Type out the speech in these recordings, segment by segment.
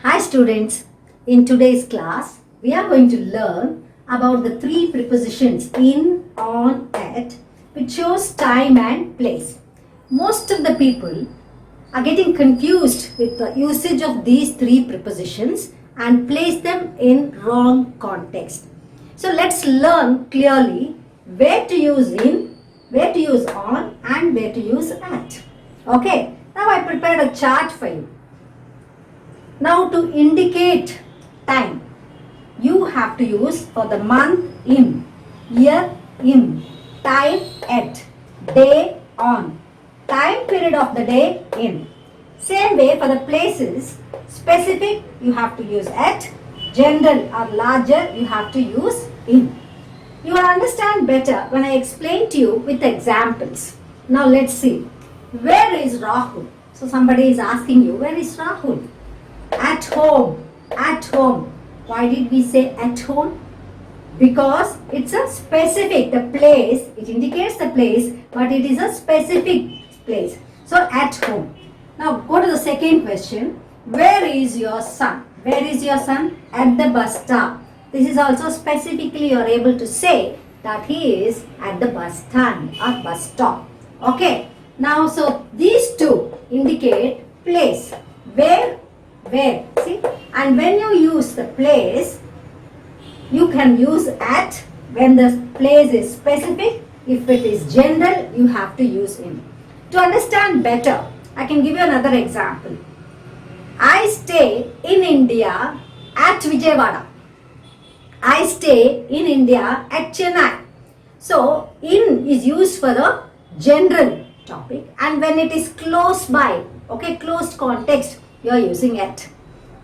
Hi students, in today's class we are going to learn about the three prepositions in, on, at which shows time and place. Most of the people are getting confused with the usage of these three prepositions and place them in wrong context. So let's learn clearly where to use in, where to use on and where to use at. Okay, now I prepared a chart for you. Now to indicate time, you have to use for the month in, year in, time at, day on, time period of the day in. Same way for the places, specific you have to use at, general or larger you have to use in. You will understand better when I explain to you with examples. Now let's see. Where is Rahul? So somebody is asking you, where is Rahul? At home. At home. Why did we say at home? Because it's a specific, the place, it indicates the place, but it is a specific place. So at home. Now go to the second question. Where is your son? Where is your son? At the bus stop. This is also specifically you are able to say that he is at the bus stand or bus stop. Okay. Now so these two indicate place. Where? See, and when you use the place, you can use at when the place is specific. If it is general, you have to use in. To understand better, I can give you another example. I stay in India at Vijayawada. I stay in India at Chennai. So, in is used for the general topic, and when it is close by, okay, closed context, you are using at.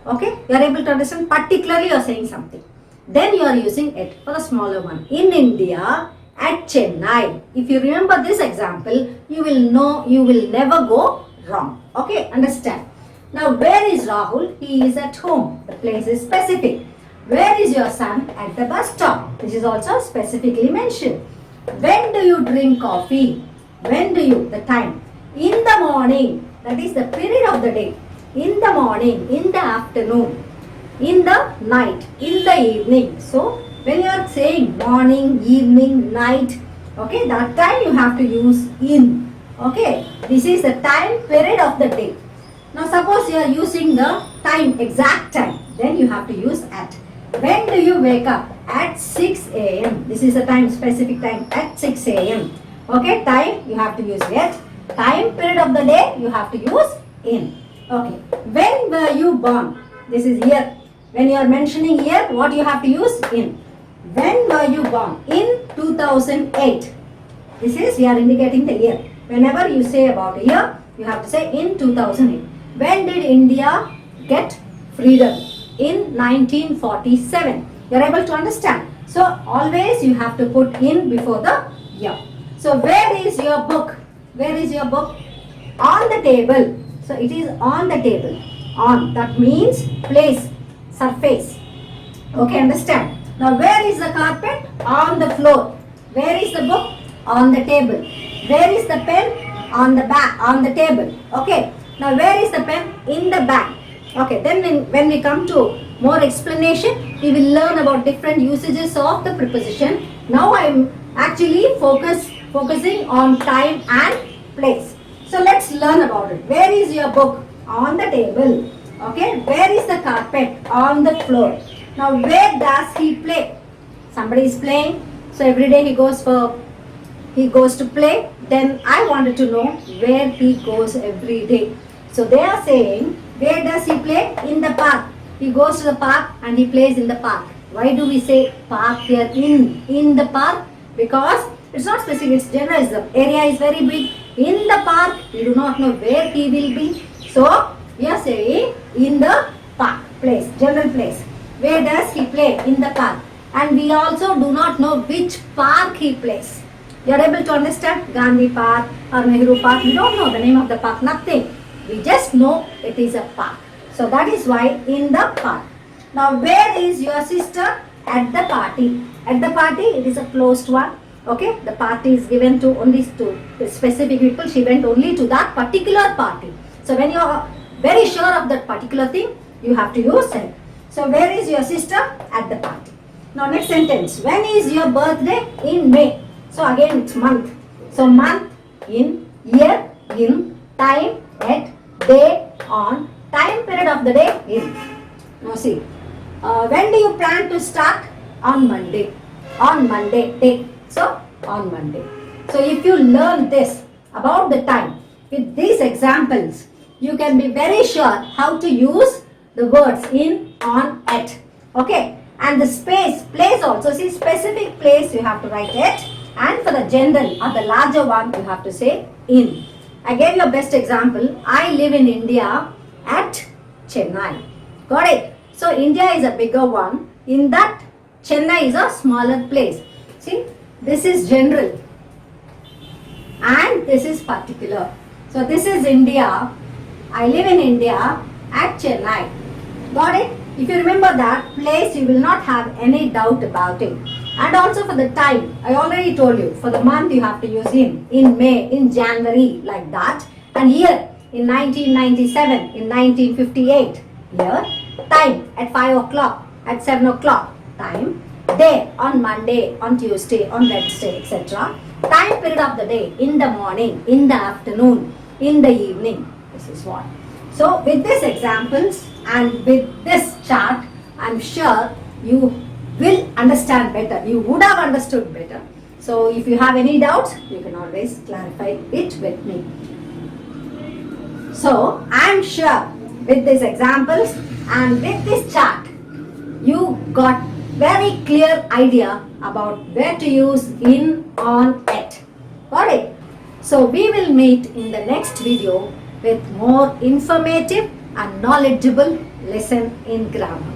Okay, you are able to understand, particularly you are saying something. Then you are using it for the smaller one. In India, at Chennai. If you remember this example, you will know, you will never go wrong. Okay, understand. Now, where is Rahul? He is at home. The place is specific. Where is your son? At the bus stop. This is also specifically mentioned. When do you drink coffee? When do you? The time. In the morning. That is the period of the day. In the morning, in the afternoon, in the night, in the evening. So, when you are saying morning, evening, night, okay, that time you have to use in. Okay, this is the time period of the day. Now, suppose you are using the time, exact time, then you have to use at. When do you wake up? At 6 a.m. This is the time, specific time, at 6 a.m. Okay, time you have to use at. Time period of the day you have to use in. Okay, when were you born? This is year. When you are mentioning year, what you have to use? In. When were you born? In 2008. This is, we are indicating the year. Whenever you say about a year, you have to say in 2008. When did India get freedom? In 1947. You are able to understand. So, always you have to put in before the year. So, where is your book? Where is your book? On the table. So, it is on the table. On, that means place, surface. Okay, understand. Now, where is the carpet? On the floor. Where is the book? On the table. Where is the pen? On the back, on the table. Okay. Now, where is the pen? In the bag. Okay, then when we come to more explanation, we will learn about different usages of the preposition. Now, I am actually focusing on time and place. So, let's learn about it. Where is your book? On the table. Okay. Where is the carpet? On the floor. Now, where does he play? Somebody is playing. So, every day he goes to play. Then, I wanted to know where he goes every day. So, they are saying, where does he play? In the park. He goes to the park and he plays in the park. Why do we say park here? In the park? Because it's not specific, it's general. The area is very big. In the park, we do not know where he will be. So, we are saying in the park, place, general place. Where does he play? In the park. And we also do not know which park he plays. You are able to understand? Gandhi Park or Nehru Park. We don't know the name of the park, nothing. We just know it is a park. So, that is why in the park. Now, where is your sister? At the party. At the party, it is a closed one. Okay, the party is given to only to specific people. She went only to that particular party. So, when you are very sure of that particular thing, you have to use it. So where is your sister? At the party. Now next sentence. When is your birthday? In May. So again it's month. So month, in, year, in, time, at, day, on, time period of the day, in. Now see, when do you plan to start? On Monday. On Monday, day. So on Monday. So if you learn this about the time with these examples, you can be very sure how to use the words in, on, at. Okay. And the space, place also. See, specific place you have to write it. And for the general or the larger one, you have to say in. I gave you a best example. I live in India at Chennai. Got it? So India is a bigger one. In that, Chennai is a smaller place. See, this is general. And this is particular. So this is India. I live in India at Chennai. Got it? If you remember that place, you will not have any doubt about it. And also for the time, I already told you, for the month you have to use in May, in January, like that. And year, in 1997, in 1958, year, time, at 5 o'clock, at 7 o'clock, time, day, on Monday, on Tuesday, on Wednesday, etc. Time period of the day, in the morning, in the afternoon, in the evening. This is what. So with these examples and with this chart, I'm sure you will understand better. You would have understood better. So if you have any doubts, you can always clarify it with me. So I'm sure with these examples and with this chart, you got very clear idea about where to use in, on, at. Got it? So we will meet in the next video with more informative and knowledgeable lesson in grammar.